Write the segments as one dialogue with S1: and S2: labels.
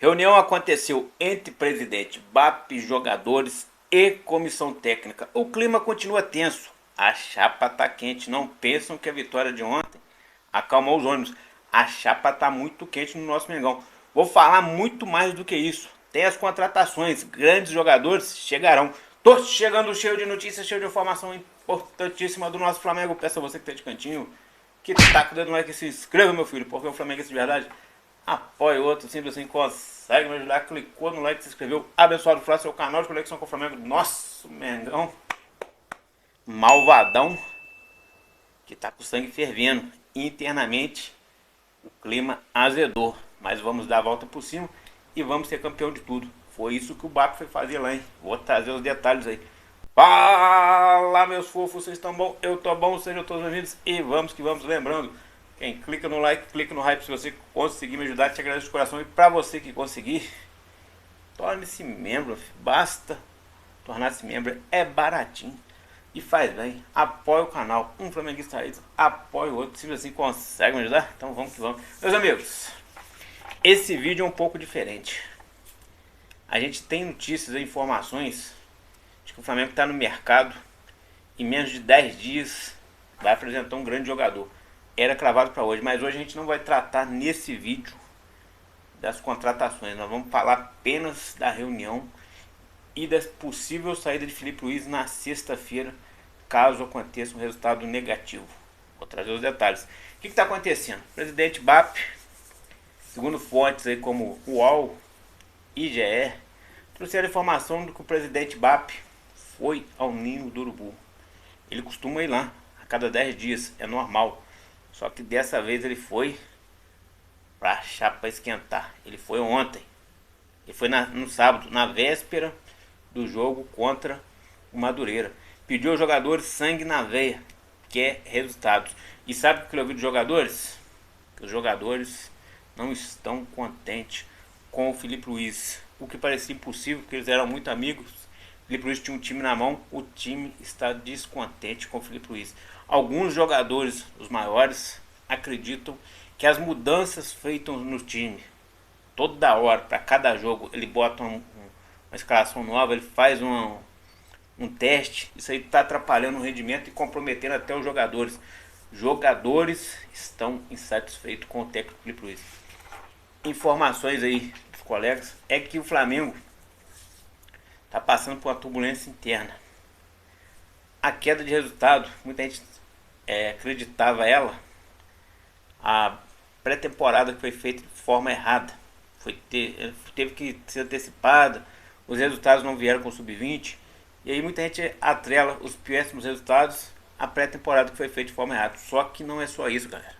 S1: Reunião aconteceu entre presidente, BAP, jogadores e comissão técnica. O clima continua tenso. A chapa tá quente. Não pensam que a vitória de ontem acalmou os ônibus. A chapa tá muito quente no nosso Mengão. Vou falar muito mais do que isso. Tem as contratações. Grandes jogadores chegarão. Tô chegando cheio de notícias, cheio de informação importantíssima do nosso Flamengo. Peço a você que tá de cantinho, que tá com o dedo no like e se inscreva, meu filho, porque o Flamengo é de verdade. Apoie o outro, simples assim, consegue me ajudar. Clicou no like, se inscreveu. Abençoado Flá, seu canal de conexão com o Flamengo. Nosso Mengão malvadão, que tá com o sangue fervendo. Internamente, o clima azedou. Mas vamos dar a volta por cima e vamos ser campeão de tudo. Foi isso que o Baco foi fazer lá, hein? Vou trazer os detalhes aí. Fala, meus fofos, vocês estão bom? Eu tô bom, sejam todos bem-vindos e vamos que vamos. Lembrando, quem clica no like, clica no hype se você conseguir me ajudar, te agradeço de coração. E pra você que conseguir, torne-se membro, basta tornar-se membro, é baratinho e faz bem. Apoie o canal, um flamenguista aí, apoie o outro, se assim consegue me ajudar, então vamos que vamos. Meus amigos, esse vídeo é um pouco diferente. A gente tem notícias e informações de que o Flamengo está no mercado. Em menos de 10 dias vai apresentar um grande jogador. Era cravado para hoje, mas hoje a gente não vai tratar nesse vídeo das contratações. Nós vamos falar apenas da reunião e da possível saída de Filipe Luiz na sexta-feira, caso aconteça um resultado negativo. Vou trazer os detalhes. O que está acontecendo? O presidente BAP, segundo fontes aí como UOL, IGE, trouxeram a informação de que o presidente BAP foi ao Ninho do Urubu. Ele costuma ir lá a cada 10 dias, é normal. Só que dessa vez ele foi pra chapa esquentar. Ele foi ontem. Ele foi no sábado, na véspera do jogo contra o Madureira. Pediu aos jogadores sangue na veia, quer resultados. E sabe o que eu ouvi dos jogadores? Que os jogadores não estão contentes com o Filipe Luiz. O que parecia impossível, porque eles eram muito amigos. O Filipe Luiz tinha um time na mão, o time está descontente com o Filipe Luiz. Alguns jogadores, os maiores, acreditam que as mudanças feitas no time, toda hora, para cada jogo, ele bota uma escalação nova, ele faz um teste, isso aí está atrapalhando o rendimento e comprometendo até os jogadores. Jogadores estão insatisfeitos com o técnico Filipe Luiz. Informações aí dos colegas é que o Flamengo está passando por uma turbulência interna. A queda de resultado, muita gente acreditava ela, a pré-temporada que foi feita de forma errada, teve que ser antecipada, os resultados não vieram com o sub-20, e aí muita gente atrela os péssimos resultados à pré-temporada que foi feita de forma errada. Só que não é só isso, galera.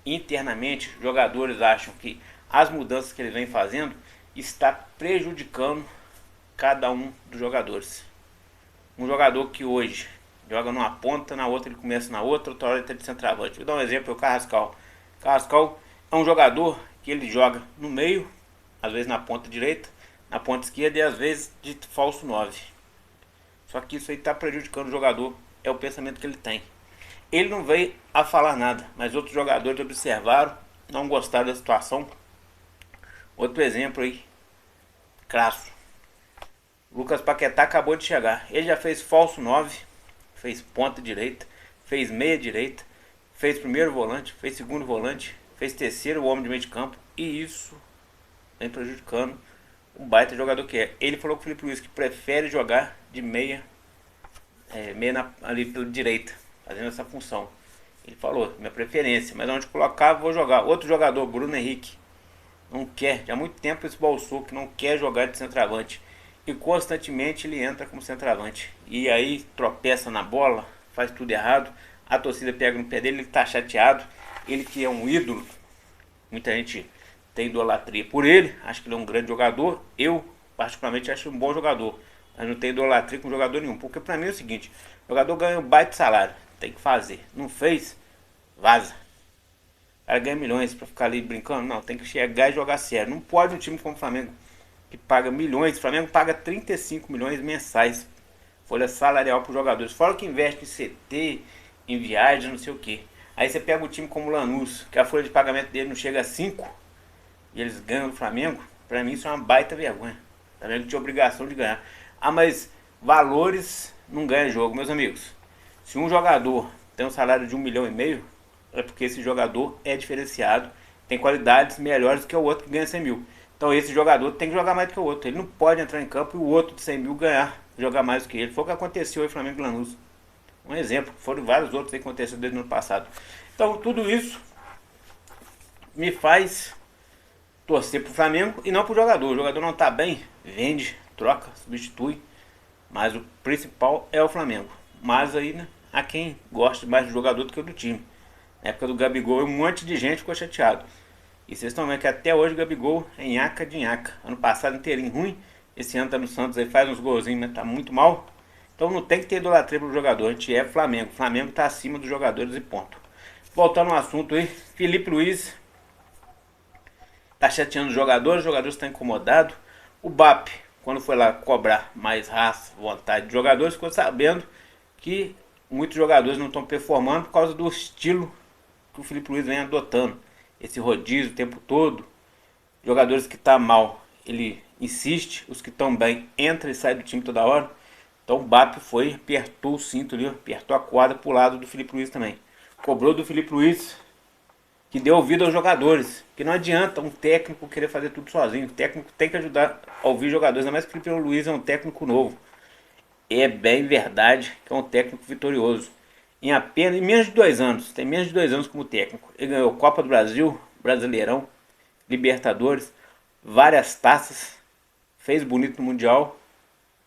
S1: Internamente, jogadores acham que as mudanças que eles vêm fazendo está prejudicando cada um dos jogadores. Um jogador que hoje joga numa ponta, na outra ele começa na outra hora ele está de centroavante. Vou dar um exemplo, é o Carrascal. Carrascal é um jogador que ele joga no meio, às vezes na ponta direita, na ponta esquerda e às vezes de falso 9. Só que isso aí está prejudicando o jogador, é o pensamento que ele tem. Ele não veio a falar nada, mas outros jogadores observaram, não gostaram da situação. Outro exemplo aí, crasso. Lucas Paquetá acabou de chegar. Ele já fez falso 9, fez ponta direita, fez meia direita, fez primeiro volante, fez segundo volante, fez terceiro homem de meio de campo. E isso vem prejudicando o baita jogador que é. Ele falou com o Filipe Luiz que prefere jogar de meia, ali pela direita, fazendo essa função. Ele falou, minha preferência, mas onde colocar vou jogar. Outro jogador, Bruno Henrique, não quer, já há muito tempo esboçou que não quer jogar de centroavante. E constantemente ele entra como centroavante. E aí tropeça na bola, faz tudo errado. A torcida pega no pé dele, ele tá chateado. Ele que é um ídolo, muita gente tem idolatria por ele, acho que ele é um grande jogador. Eu particularmente acho um bom jogador, mas não tenho idolatria com jogador nenhum. Porque pra mim é o seguinte, o jogador ganha um baita salário, tem que fazer. Não fez, vaza. O cara ganha milhões pra ficar ali brincando? Não, tem que chegar e jogar sério. Não pode um time como o Flamengo, que paga milhões, o Flamengo paga 35 milhões mensais, folha salarial para os jogadores, fora que investe em CT, em viagem, não sei o que. Aí você pega um time como o Lanús, que a folha de pagamento dele não chega a 5, e eles ganham do Flamengo, Pra mim isso é uma baita vergonha. O Flamengo tinha obrigação de ganhar. Ah, mas valores não ganha jogo, meus amigos. Se um jogador tem um salário de 1,5 milhão, é porque esse jogador é diferenciado, tem qualidades melhores do que o outro que ganha 100 mil. Então esse jogador tem que jogar mais do que o outro. Ele não pode entrar em campo e o outro de 100 mil jogar mais do que ele. Foi o que aconteceu em Flamengo e Lanús. Um exemplo, foram vários outros que aconteceram desde o ano passado. Então tudo isso me faz torcer pro Flamengo e não pro jogador. O jogador não tá bem, vende, troca, substitui. Mas o principal é o Flamengo. Mas aí, né, há quem goste mais do jogador do que do time. Na época do Gabigol, um monte de gente ficou chateado. E vocês estão vendo que até hoje o Gabigol é nhaca de nhaca. Ano passado inteirinho ruim. Esse ano tá no Santos aí, faz uns golzinhos, mas tá muito mal. Então não tem que ter idolatria pro jogador. A gente é Flamengo. O Flamengo tá acima dos jogadores e ponto. Voltando ao assunto aí, Felipe Luiz tá chateando os jogadores estão incomodados. O BAP, quando foi lá cobrar mais raça, vontade de jogadores, ficou sabendo que muitos jogadores não estão performando por causa do estilo que o Felipe Luiz vem adotando. Esse rodízio o tempo todo. Jogadores que tá mal, ele insiste. Os que estão bem, entra e sai do time toda hora. Então o BAP foi, apertou o cinto ali, apertou a corda pro lado do Felipe Luiz também. Cobrou do Felipe Luiz que dê ouvido aos jogadores. Que não adianta um técnico querer fazer tudo sozinho. O técnico tem que ajudar a ouvir jogadores. Ainda mais que o Felipe Luiz é um técnico novo. É bem verdade que é um técnico vitorioso. Em menos de 2 anos, tem menos de 2 anos como técnico. Ele ganhou Copa do Brasil, Brasileirão, Libertadores, várias taças. Fez bonito no Mundial.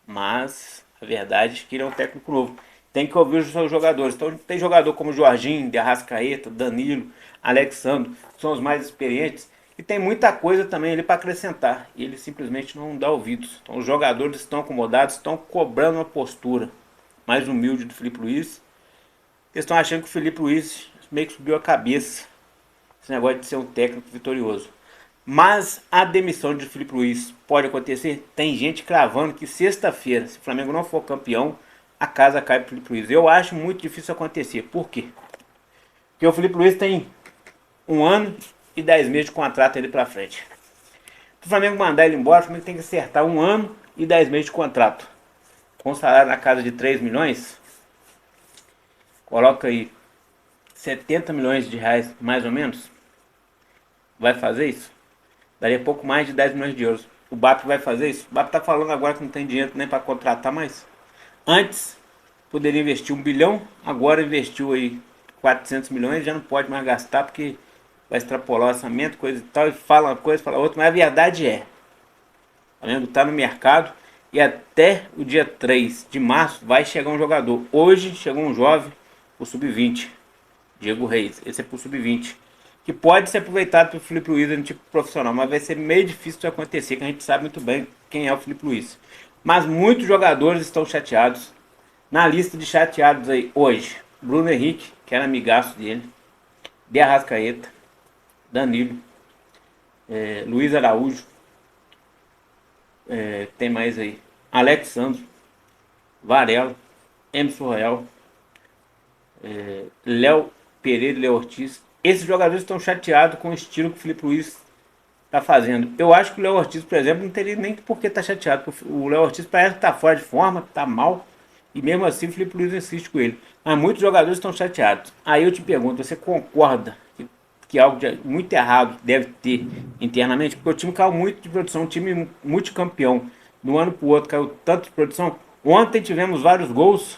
S1: Mas a verdade é que ele é um técnico novo. Tem que ouvir os seus jogadores. Então tem jogador como Jorginho, De Arrascaeta, Danilo, Alexandre, que são os mais experientes. E tem muita coisa também ali para acrescentar. E ele simplesmente não dá ouvidos. Então os jogadores estão acomodados, estão cobrando uma postura mais humilde do Felipe Luiz. Eles estão achando que o Felipe Luiz meio que subiu a cabeça. Esse negócio de ser um técnico vitorioso. Mas a demissão de Felipe Luiz pode acontecer? Tem gente cravando que sexta-feira, se o Flamengo não for campeão, a casa cai para o Felipe Luiz. Eu acho muito difícil acontecer. Por quê? Porque o Felipe Luiz tem 1 ano e 10 meses de contrato ali para frente. Se o Flamengo mandar ele embora, o Flamengo tem que acertar 1 ano e 10 meses de contrato. Com salário na casa de 3 milhões, coloca aí 70 milhões de reais mais ou menos. Vai fazer isso? Daria pouco mais de 10 milhões de euros. O BAP vai fazer isso? O BAP tá falando agora que não tem dinheiro nem para contratar mais. Antes poderia investir 1 bilhão, agora investiu aí 400 milhões, já não pode mais gastar porque vai extrapolar o orçamento, coisa e tal, e fala uma coisa, fala outra, mas a verdade é, o Flamengo está no mercado e até o dia 3 de março vai chegar um jogador. Hoje chegou um jovem, o Sub-20, Diego Reis, esse é pro Sub-20, que pode ser aproveitado pelo Felipe Luiz no tipo profissional, mas vai ser meio difícil de acontecer, que a gente sabe muito bem quem é o Felipe Luiz. Mas muitos jogadores estão chateados. Na lista de chateados aí hoje, Bruno Henrique, que era amigaço dele, De Arrascaeta, Danilo, Luiz Araújo, tem mais aí, Alexandre, Varela, Emerson Royal, Léo Pereira e Léo Ortiz. Esses jogadores estão chateados com o estilo que o Felipe Luiz está fazendo. Eu acho que o Léo Ortiz, por exemplo, não teria nem por que estar chateado. O Léo Ortiz parece que está fora de forma, está mal. E mesmo assim o Felipe Luiz insiste com ele. Mas muitos jogadores estão chateados. Aí eu te pergunto, você concorda que algo muito errado deve ter internamente? Porque o time caiu muito de produção, um time multicampeão. De um ano para o outro caiu tanto de produção. Ontem tivemos vários gols,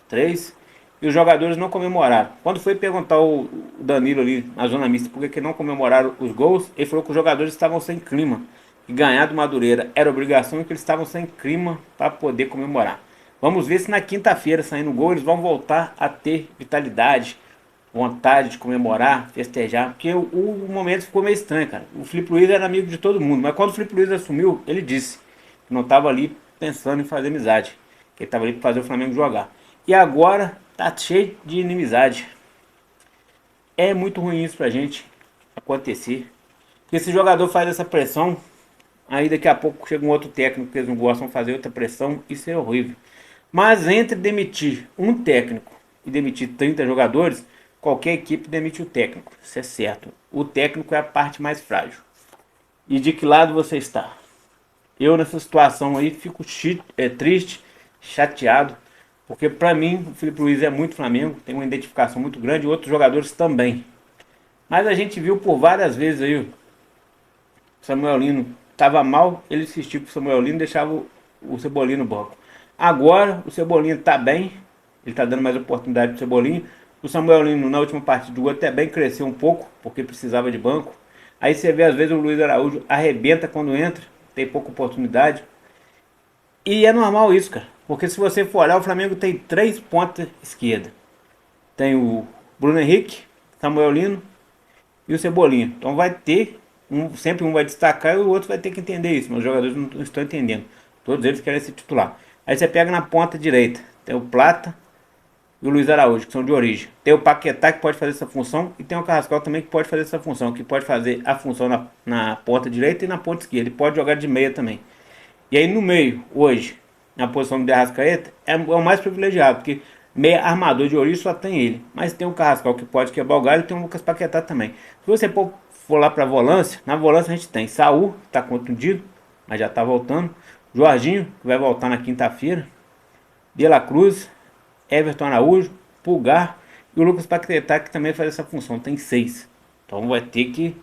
S1: 3, e os jogadores não comemoraram. Quando foi perguntar o Danilo ali na zona mista por que não comemoraram os gols, ele falou que os jogadores estavam sem clima. E ganhar do Madureira era obrigação e que eles estavam sem clima para poder comemorar. Vamos ver se na quinta-feira, saindo o gol, eles vão voltar a ter vitalidade, vontade de comemorar, festejar. Porque o momento ficou meio estranho, cara. O Felipe Luiz era amigo de todo mundo, mas quando o Felipe Luiz assumiu, ele disse que não estava ali pensando em fazer amizade, que ele estava ali para fazer o Flamengo jogar. E agora tá cheio de inimizade. É muito ruim isso pra gente acontecer. Porque esse jogador faz essa pressão, aí daqui a pouco chega um outro técnico que eles não gostam de fazer outra pressão, isso é horrível. Mas entre demitir um técnico e demitir 30 jogadores, qualquer equipe demite o técnico, isso é certo. O técnico é a parte mais frágil. E de que lado você está? eu nessa situação aí fico triste, chateado, porque pra mim o Filipe Luiz é muito Flamengo, tem uma identificação muito grande e outros jogadores também. Mas a gente viu por várias vezes aí o Samuel Lino estava mal, ele insistia com o Samuel Lino e deixava o Cebolinha no banco. Agora o Cebolinha está bem, ele está dando mais oportunidade para o Cebolinha. O Samuel Lino na última partida jogou até bem, cresceu um pouco, porque precisava de banco. Aí você vê às vezes o Luiz Araújo arrebenta quando entra, tem pouca oportunidade. E é normal isso, cara. Porque se você for olhar, o Flamengo tem 3 pontas esquerda. Tem o Bruno Henrique, Samuel Lino e o Cebolinha. Então vai ter, sempre um vai destacar e o outro vai ter que entender isso. Mas os jogadores não estão entendendo. Todos eles querem ser titular. Aí você pega na ponta direita. Tem o Plata e o Luiz Araújo, que são de origem. Tem o Paquetá, que pode fazer essa função. E tem o Carrascal também, que pode fazer essa função. Que pode fazer a função na ponta direita e na ponta esquerda. Ele pode jogar de meia também. E aí no meio, hoje, na posição de Arrascaeta, é o mais privilegiado, porque meia armador de origem só tem ele. Mas tem o Carrascal que pode quebrar o galho e tem o Lucas Paquetá também. Se você for lá pra volância, na volância a gente tem Saul, que tá contundido, mas já tá voltando. Jorginho, que vai voltar na quinta-feira. De La Cruz, Everton Araújo, Pulgar e o Lucas Paquetá, que também faz essa função. Tem 6. Então vai ter que,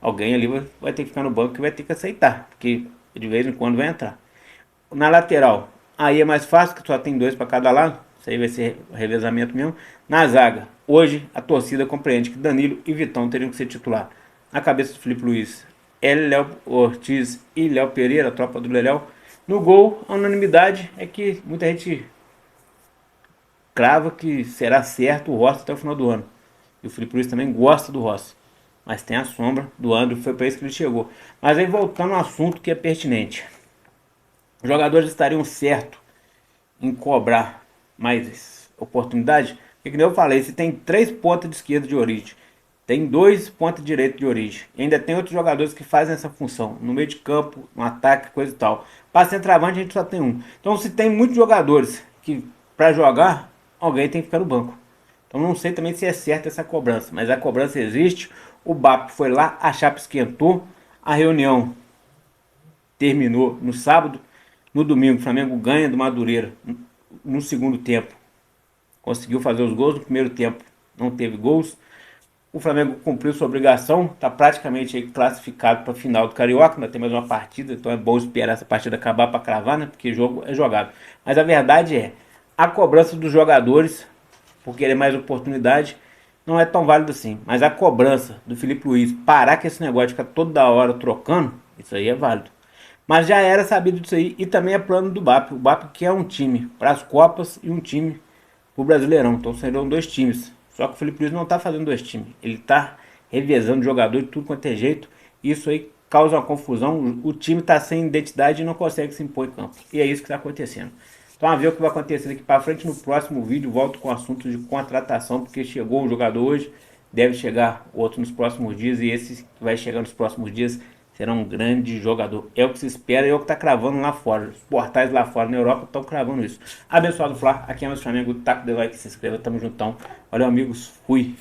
S1: alguém ali vai ter que ficar no banco e vai ter que aceitar, porque de vez em quando vai entrar. Na lateral, aí é mais fácil, que só tem 2 para cada lado. Isso aí vai ser revezamento mesmo. Na zaga, hoje a torcida compreende que Danilo e Vitão teriam que ser titular. Na cabeça do Filipe Luiz, Léo Ortiz e Léo Pereira, a tropa do Leléo. No gol, a unanimidade é que muita gente crava que será certo o Rossi até o final do ano. E o Filipe Luiz também gosta do Rossi. Mas tem a sombra do André, foi para isso que ele chegou. Mas aí voltando ao assunto que é pertinente. Os jogadores estariam certos em cobrar mais oportunidade? Porque, como eu falei, se tem 3 pontas de esquerda de origem, tem 2 pontas de direita de origem, e ainda tem outros jogadores que fazem essa função, no meio de campo, no ataque, coisa e tal. Para centroavante a gente só tem um. Então se tem muitos jogadores que para jogar, alguém tem que ficar no banco. Então não sei também se é certa essa cobrança, mas a cobrança existe. O BAP foi lá, a chapa esquentou, a reunião terminou no sábado. No domingo o Flamengo ganha do Madureira no segundo tempo. Conseguiu fazer os gols. No primeiro tempo não teve gols. O Flamengo cumpriu sua obrigação, está praticamente aí classificado para a final do Carioca. Ainda tem mais uma partida, então é bom esperar essa partida acabar para cravar, né? Porque jogo é jogado. Mas a verdade é, a cobrança dos jogadores por querer mais oportunidade não é tão válida assim. Mas a cobrança do Filipe Luiz parar com esse negócio de ficar toda hora trocando, isso aí é válido. Mas já era sabido disso aí e também é plano do BAP. O BAP quer um time para as Copas e um time para o Brasileirão. Então serão 2 times. Só que o Filipe Luiz não está fazendo 2 times. Ele está revezando jogador de tudo quanto é jeito. Isso aí causa uma confusão. O time está sem identidade e não consegue se impor em campo. E é isso que está acontecendo. Então vamos ver o que vai acontecer daqui para frente. No próximo vídeo volto com assuntos de contratação, porque chegou um jogador hoje, deve chegar outro nos próximos dias, e esse que vai chegar nos próximos dias será um grande jogador. É o que se espera e é o que está cravando lá fora. Os portais lá fora na Europa estão cravando isso. Abençoado Flá, aqui é o Flamengo, taca o like, se inscreva, tamo juntão. Valeu amigos, fui.